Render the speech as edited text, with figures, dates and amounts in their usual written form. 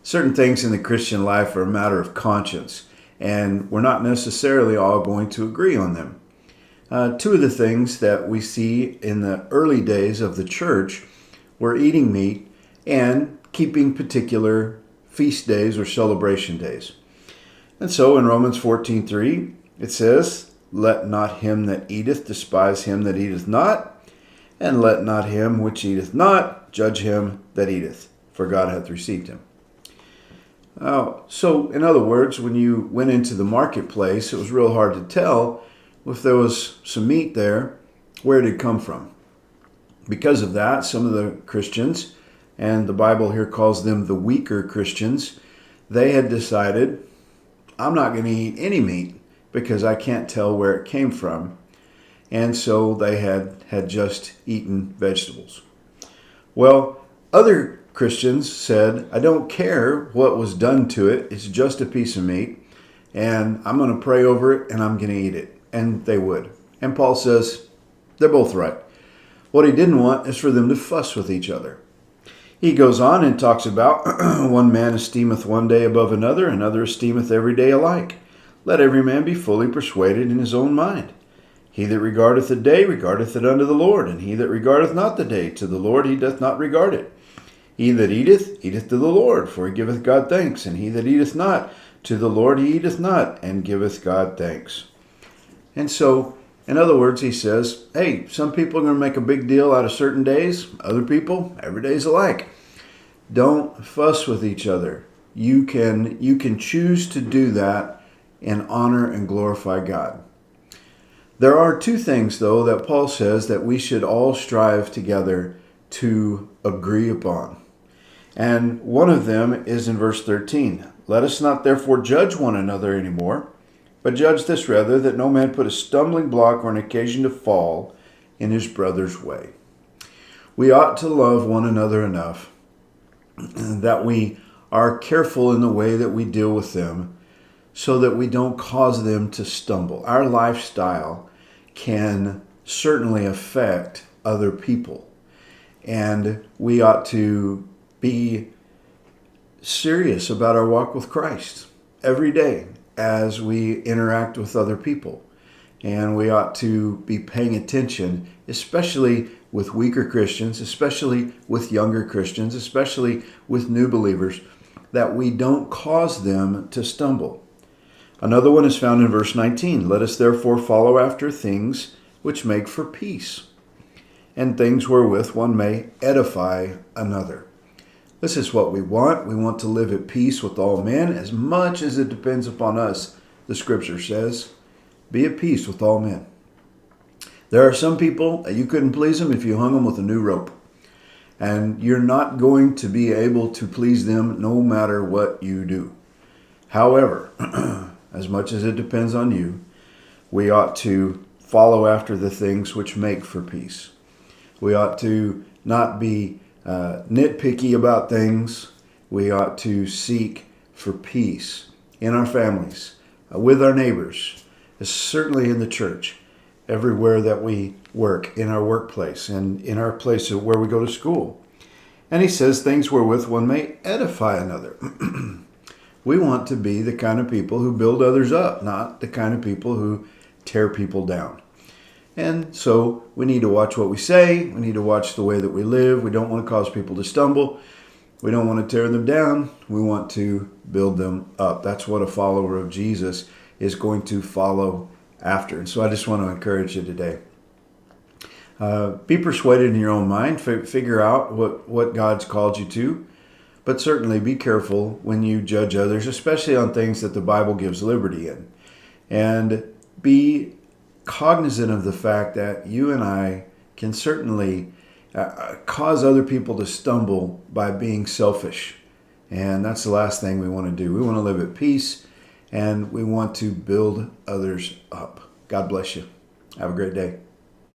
certain things in the Christian life are a matter of conscience, and we're not necessarily all going to agree on them. Two of the things that we see in the early days of the church were eating meat and keeping particular feast days or celebration days. And so in Romans 14:3, it says, "Let not him that eateth despise him that eateth not, and let not him which eateth not judge him that eateth, for God hath received him." So in other words, when you went into the marketplace, it was real hard to tell if there was some meat there, where it had come from. Because of that, some of the Christians, and the Bible here calls them the weaker Christians, they had decided, I'm not going to eat any meat because I can't tell where it came from. And so they had just eaten vegetables. Well, other Christians said, I don't care what was done to it. It's just a piece of meat. And I'm going to pray over it and I'm going to eat it. And they would. And Paul says, they're both right. What he didn't want is for them to fuss with each other. He goes on and talks about one man esteemeth one day above another, another esteemeth every day alike. Let every man be fully persuaded in his own mind. He that regardeth the day regardeth it unto the Lord, and he that regardeth not the day to the Lord he doth not regard it. He that eateth, eateth to the Lord, for he giveth God thanks, and he that eateth not, to the Lord he eateth not, and giveth God thanks. And so, in other words, he says, hey, some people are going to make a big deal out of certain days. Other people, every day's alike. Don't fuss with each other. You can choose to do that and honor and glorify God. There are two things, though, that Paul says that we should all strive together to agree upon. And one of them is in verse 13. Let us not therefore judge one another anymore, but judge this rather, that no man put a stumbling block or an occasion to fall in his brother's way. We ought to love one another enough that we are careful in the way that we deal with them so that we don't cause them to stumble. Our lifestyle can certainly affect other people, and we ought to be serious about our walk with Christ every day as we interact with other people. And we ought to be paying attention, especially with weaker Christians, especially with younger Christians, especially with new believers, that we don't cause them to stumble. Another one is found in verse 19. Let us therefore follow after things which make for peace, and things wherewith one may edify another. This is what we want. We want to live at peace with all men as much as it depends upon us, the scripture says. Be at peace with all men. There are some people that you couldn't please them if you hung them with a new rope. And you're not going to be able to please them no matter what you do. However, as much as it depends on you, we ought to follow after the things which make for peace. We ought to not be nitpicky about things. We ought to seek for peace in our families, with our neighbors, certainly in the church, everywhere that we work, in our workplace, and in our place where we go to school. And he says things wherewith one may edify another. We want to be the kind of people who build others up, not the kind of people who tear people down. And so we need to watch what we say. We need to watch the way that we live. We don't want to cause people to stumble. We don't want to tear them down. We want to build them up. That's what a follower of Jesus is going to follow after. And so I just want to encourage you today. Be persuaded in your own mind. Figure out what God's called you to. But certainly be careful when you judge others, especially on things that the Bible gives liberty in. And be cognizant of the fact that you and I can certainly cause other people to stumble by being selfish. And that's the last thing we want to do. We want to live at peace, and we want to build others up. God bless you. Have a great day.